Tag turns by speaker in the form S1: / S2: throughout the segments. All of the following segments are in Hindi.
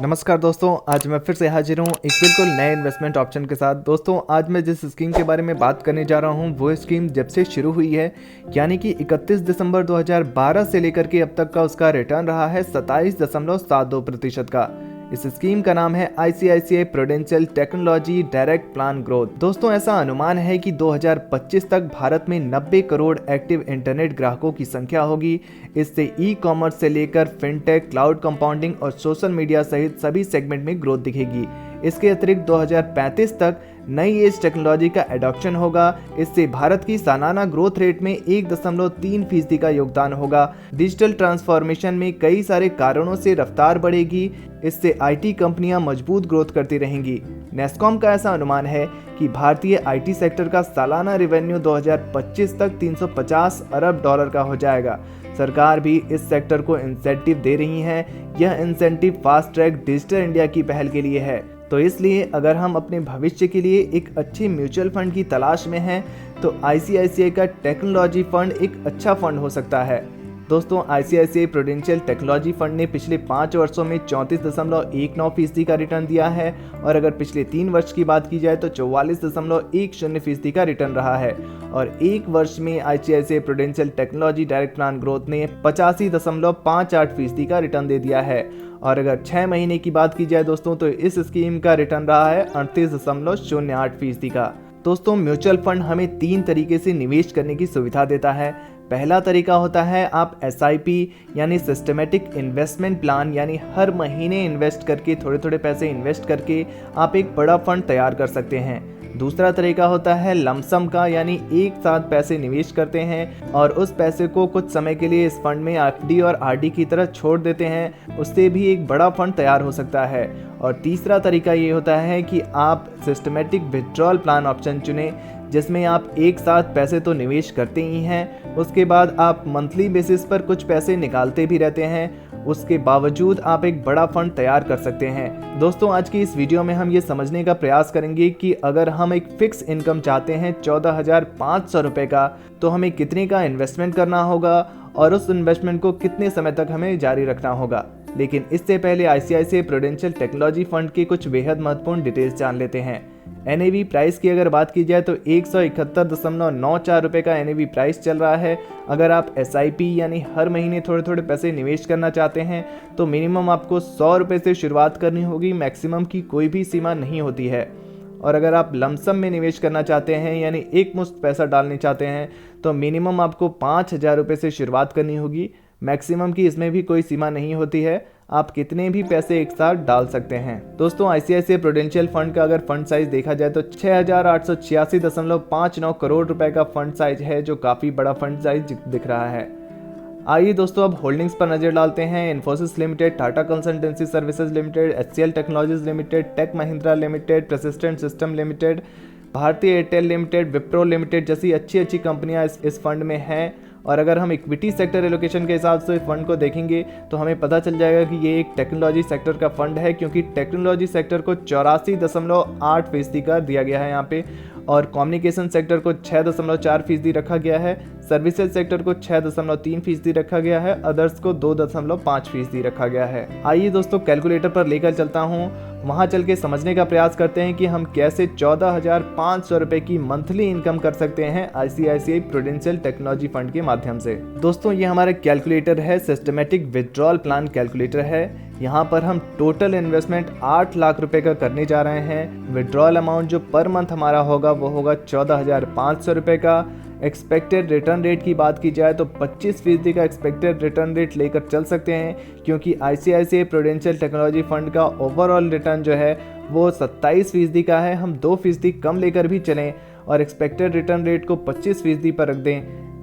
S1: नमस्कार दोस्तों, आज मैं फिर से हाजिर हूँ एक बिल्कुल नए इन्वेस्टमेंट ऑप्शन के साथ। दोस्तों, आज मैं जिस स्कीम के बारे में बात करने जा रहा हूँ वो स्कीम जब से शुरू हुई है यानी कि 31 दिसंबर 2012 से लेकर के अब तक का उसका रिटर्न रहा है 27.72% का। इस स्कीम का नाम है ICICI prudential technology direct plan growth. दोस्तों, ऐसा अनुमान है कि 2025 तक भारत में 90 करोड़ एक्टिव इंटरनेट ग्राहकों की संख्या होगी। इससे ई-कॉमर्स से लेकर फिनटेक, क्लाउड कंपाउंडिंग और सोशल मीडिया सहित सभी सेगमेंट में ग्रोथ दिखेगी। इसके अतिरिक्त 2035 तक नई एज टेक्नोलॉजी का एडॉप्शन होगा। इससे भारत की सालाना ग्रोथ रेट में 1.3% का योगदान होगा। डिजिटल ट्रांसफॉर्मेशन में कई सारे कारणों से रफ्तार बढ़ेगी। इससे IT कंपनियां मजबूत ग्रोथ करती रहेंगी। नेस्कॉम का ऐसा अनुमान है कि भारतीय IT सेक्टर का सालाना रेवेन्यू 2025 तक $350 अरब का हो जाएगा। सरकार भी इस सेक्टर को इंसेंटिव दे रही है। यह incentive fast track digital India की पहल के लिए है। तो इसलिए अगर हम अपने भविष्य के लिए एक अच्छी म्यूचुअल फंड की तलाश में हैं तो ICICI का टेक्नोलॉजी फंड एक अच्छा फंड हो सकता है। दोस्तों, ICICI प्रूडेंशियल टेक्नोलॉजी फंड ने पिछले 5 वर्षों में 34.19% का रिटर्न दिया है और अगर पिछले 3 वर्ष की बात की जाए तो 44.10% का रिटर्न रहा है। और एक वर्ष में ICICI prudential technology direct plan growth ने 85.58% का रिटर्न दे दिया है। और अगर 6 महीने की बात की जाए दोस्तों तो इस स्कीम का रिटर्न रहा है 38.08% का। दोस्तों, म्यूचुअल फंड हमें 3 तरीके से निवेश करने की सुविधा देता है। पहला तरीका होता है आप SIP यानी सिस्टमेटिक इन्वेस्टमेंट प्लान, यानी हर महीने इन्वेस्ट करके थोड़े थोड़े पैसे इन्वेस्ट करके आप एक बड़ा फंड तैयार कर सकते हैं। दूसरा तरीका होता है लमसम का, यानी एक साथ पैसे निवेश करते हैं और उस पैसे को कुछ समय के लिए इस फंड में FD और RD की तरह छोड़ देते हैं। उससे भी एक बड़ा फंड तैयार हो सकता है। और तीसरा तरीका ये होता है कि आप सिस्टमेटिक विथड्रॉल प्लान ऑप्शन चुनें, जिसमें आप एक साथ पैसे तो निवेश करते ही हैं, उसके बाद आप मंथली बेसिस पर कुछ पैसे निकालते भी रहते हैं। उसके बावजूद आप एक बड़ा फंड तैयार कर सकते हैं। दोस्तों, आज की इस वीडियो में हम ये समझने का प्रयास करेंगे कि अगर हम एक फिक्स इनकम चाहते हैं 14,500 रुपये का, तो हमें कितने का इन्वेस्टमेंट करना होगा और उस इन्वेस्टमेंट को कितने समय तक हमें जारी रखना होगा। लेकिन इससे पहले ICICI प्रूडेंशियल टेक्नोलॉजी फंड के कुछ बेहद महत्वपूर्ण डिटेल्स जान लेते हैं। NAV प्राइस की अगर बात की जाए तो 171.94 रुपये का NAV प्राइस चल रहा है। अगर आप SIP यानी हर महीने थोड़े थोड़े पैसे निवेश करना चाहते हैं तो मिनिमम आपको 100 रुपये से शुरुआत करनी होगी, मैक्सिमम की कोई भी सीमा नहीं होती है। और अगर आप लमसम में निवेश करना चाहते हैं यानी एक मुश्त पैसा डालने चाहते हैं तो मिनिमम आपको 5,000 रुपये से शुरुआत करनी होगी, मैक्सिमम की इसमें भी कोई सीमा नहीं होती है। आप कितने भी पैसे एक साथ डाल सकते हैं। दोस्तों, ICICI प्रूडेंशियल फंड का अगर फंड साइज देखा जाए तो 6,886.59 करोड़ रुपए का फंड साइज है, जो काफ़ी बड़ा फंड साइज दिख रहा है। आइए दोस्तों, अब होल्डिंग्स पर नजर डालते हैं। Infosys limited, Tata consultancy services limited, HCL technologies limited, tech Mahindra limited, persistent system limited, Bharatiya Airtel limited, Wipro limited जैसी अच्छी कंपनियां इस फंड में हैं। और अगर हम इक्विटी सेक्टर एलोकेशन के हिसाब से फंड को देखेंगे तो हमें पता चल जाएगा कि ये एक टेक्नोलॉजी सेक्टर का फंड है, क्योंकि टेक्नोलॉजी सेक्टर को 84.8% का दिया गया है यहाँ पे, और कम्युनिकेशन सेक्टर को 6.4% रखा गया है, सर्विसेज सेक्टर को 6.3% रखा गया है, अदर्स को 2.5% रखा गया है। आइए दोस्तों, कैलकुलेटर पर लेकर चलता हूँ, वहाँ चल के समझने का प्रयास करते हैं कि हम कैसे 14,500 रुपये की मंथली इनकम कर सकते हैं ICICI प्रूडेंशियल टेक्नोलॉजी फंड के माध्यम से। दोस्तों, ये हमारा कैलकुलेटर है, सिस्टमेटिक विथड्रॉल प्लान कैलकुलेटर है। यहाँ पर हम टोटल इन्वेस्टमेंट 8 लाख रुपए का करने जा रहे हैं। विथड्रॉल अमाउंट जो पर मंथ हमारा होगा वो होगा 14,500 रुपये का। एक्सपेक्टेड रिटर्न रेट की बात की जाए तो 25% का एक्सपेक्टेड रिटर्न रेट लेकर चल सकते हैं, क्योंकि ICICI प्रूडेंशियल टेक्नोलॉजी फंड का ओवरऑल रिटर्न जो है वो 27% का है। हम 2% कम लेकर भी चलें और एक्सपेक्टेड रिटर्न रेट को 25% पर रख दें।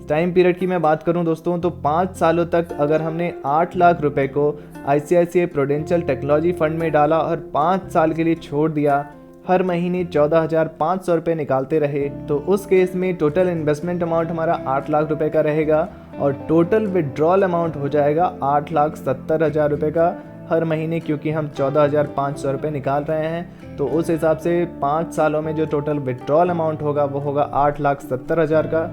S1: टाइम पीरियड की मैं बात करूं दोस्तों तो 5 सालों तक अगर हमने 8 लाख रुपए को ICICI प्रूडेंशियल टेक्नोलॉजी फंड में डाला और 5 साल के लिए छोड़ दिया, हर महीने 14,500 रुपये निकालते रहे, तो उस केस में टोटल इन्वेस्टमेंट अमाउंट हमारा 8 लाख रुपए का रहेगा और टोटल विड्रॉल अमाउंट हो जाएगा 8,70,000 रुपये का हर महीने, क्योंकि हम 14,500 रुपये निकाल रहे हैं। तो उस हिसाब से 5 सालों में जो टोटल विड्रॉल अमाउंट होगा वो होगा 8,70,000 का।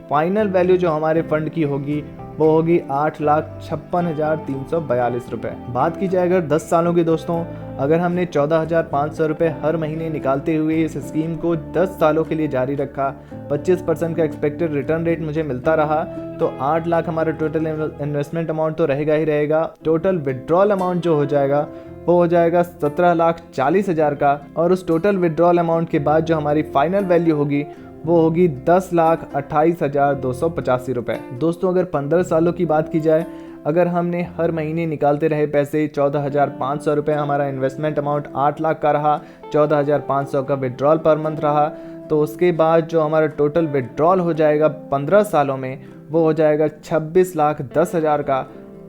S1: फाइनल वैल्यू जो हमारे फंड की होगी वो होगी 8,56,342 रुपये। बात की जाए अगर 10 सालों की दोस्तों, अगर हमने 14,500 रुपये हर महीने निकालते हुए इस स्कीम को 10 सालों के लिए जारी रखा, 25% का एक्सपेक्टेड रिटर्न रेट मुझे मिलता रहा, तो 8 लाख हमारा टोटल इन्वेस्टमेंट अमाउंट तो रहेगा ही रहेगा। टोटल विड्रॉल अमाउंट जो हो जाएगा वो हो जाएगा 17,40,000 का, और उस टोटल विड्रॉल अमाउंट के बाद जो हमारी फाइनल वैल्यू होगी वो होगी 10,28,285 रुपये। दोस्तों अगर 15 सालों की बात की जाए, अगर हमने हर महीने निकालते रहे पैसे 14,500 रुपये, हमारा इन्वेस्टमेंट अमाउंट 8 लाख का रहा, 14,500 का विड्रॉल पर मंथ रहा, तो उसके बाद जो हमारा टोटल विड्रॉल हो जाएगा 15 सालों में वो हो जाएगा 26,10,000 का।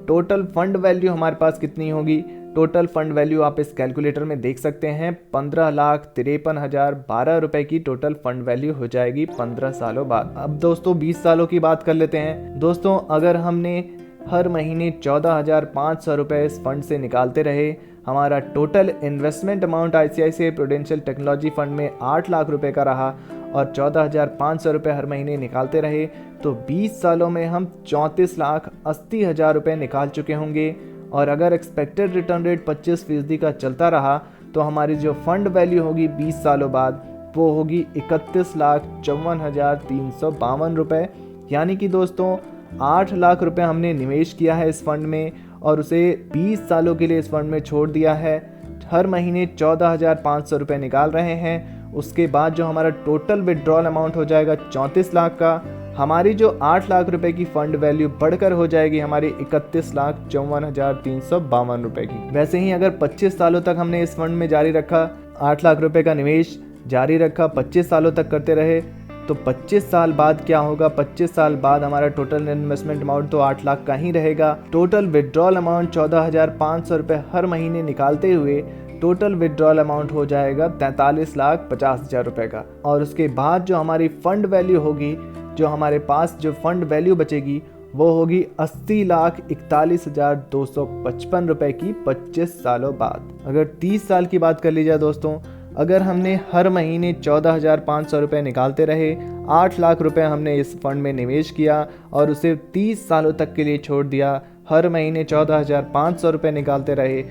S1: टोटल फंड वैल्यू हमारे पास कितनी होगी? टोटल फंड वैल्यू आप इस कैलकुलेटर में देख सकते हैं, 15,53,012 रुपए की टोटल फंड वैल्यू हो जाएगी 15 सालों बाद। अब दोस्तों 20 सालों की बात कर लेते हैं। दोस्तों अगर हमने हर महीने 14,500 रुपये इस फंड से निकालते रहे, हमारा total investment amount ICICI prudential technology fund में 8 लाख रुपए का रहा और 14,500 रुपये हर महीने निकालते रहे, तो 20 सालों में हम 34,80,000 रुपये निकाल चुके होंगे। और अगर एक्सपेक्टेड रिटर्न रेट 25% का चलता रहा तो हमारी जो फंड वैल्यू होगी 20 सालों बाद वो होगी 31,54,352 रुपये। यानी कि दोस्तों 8 लाख रुपए हमने निवेश किया है इस फंड में और उसे 20 सालों के लिए इस फंड में छोड़ दिया है। हर महीने 14,500 रुपये निकाल रहे हैं। उसके बाद जो हमारा टोटल विड्रॉल अमाउंट हो जाएगा 34 लाख का। हमारी जो 8 लाख रुपए की फंड वैल्यू बढ़कर हो जाएगी हमारी 31,54,352 रुपए की। वैसे ही अगर 25 सालों तक हमने इस फंड में जारी रखा, 8 लाख रुपए का निवेश जारी रखा, 25 सालों तक करते रहे, तो 25 साल बाद क्या होगा? 25 साल बाद हमारा टोटल इन्वेस्टमेंट अमाउंट तो 8 लाख का ही रहेगा। टोटल विड्रॉल अमाउंट 14,500 रुपये हर महीने निकालते हुए टोटल विड्रॉल अमाउंट हो जाएगा 43,50,000 रुपये का। और उसके बाद जो हमारी फंड वैल्यू होगी, जो हमारे पास जो फंड वैल्यू बचेगी वो होगी 80,41,255 रुपए की 25 सालों बाद। अगर 30 साल की बात कर ली जाए दोस्तों, अगर हमने हर महीने 14,500 रुपये निकालते रहे, 8 लाख रुपए हमने इस फंड में निवेश किया और उसे 30 सालों तक के लिए छोड़ दिया, हर महीने 14,500 रुपये निकालते रहे,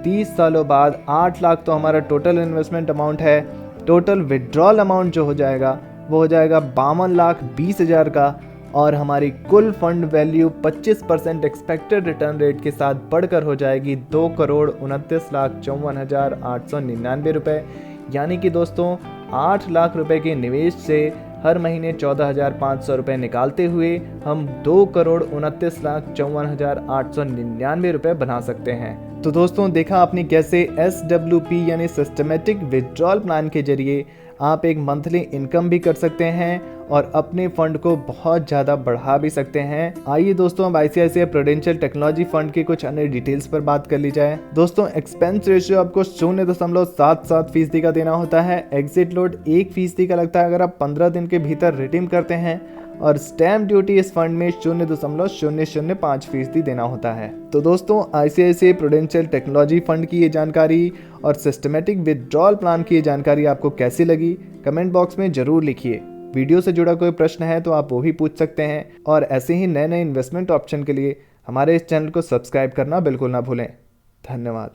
S1: 30 सालों बाद 8 लाख तो हमारा टोटल इन्वेस्टमेंट अमाउंट है। टोटल विड्रॉल अमाउंट जो हो जाएगा वो हो जाएगा 52,20,000 का और हमारी कुल fund value 25% expected return rate के साथ बढ़कर हो जाएगी 2,29,54,899 रुपये। यानी कि दोस्तों 8 लाख रुपए के निवेश से हर महीने 14,500 रुपये निकालते हुए हम 2,29,54,899 रुपये बना सकते हैं। तो दोस्तों देखा आपने कैसे SWP यानी सिस्टमेटिक विड्रॉल प्लान के जरिए आप एक मंथली इनकम भी कर सकते हैं और अपने फंड को बहुत ज़्यादा बढ़ा भी सकते हैं। आइए दोस्तों अब ICICI प्रूडेंशियल टेक्नोलॉजी फंड की कुछ अन्य डिटेल्स पर बात कर ली जाए। दोस्तों एक्सपेंस रेशियो आपको 0.77% का देना होता है। एग्जिट लोड 1% का लगता है अगर आप 15 दिन के भीतर रिडीम करते हैं और स्टैम्प ड्यूटी इस फंड में 0.005% देना होता है। तो दोस्तों ICICI प्रूडेंशियल टेक्नोलॉजी फंड की ये जानकारी और सिस्टमेटिक विड्रॉल प्लान की ये जानकारी आपको कैसी लगी कमेंट बॉक्स में ज़रूर लिखिए। वीडियो से जुड़ा कोई प्रश्न है तो आप वो भी पूछ सकते हैं और ऐसे ही नए नए इन्वेस्टमेंट ऑप्शन के लिए हमारे इस चैनल को सब्सक्राइब करना बिल्कुल ना भूलें। धन्यवाद।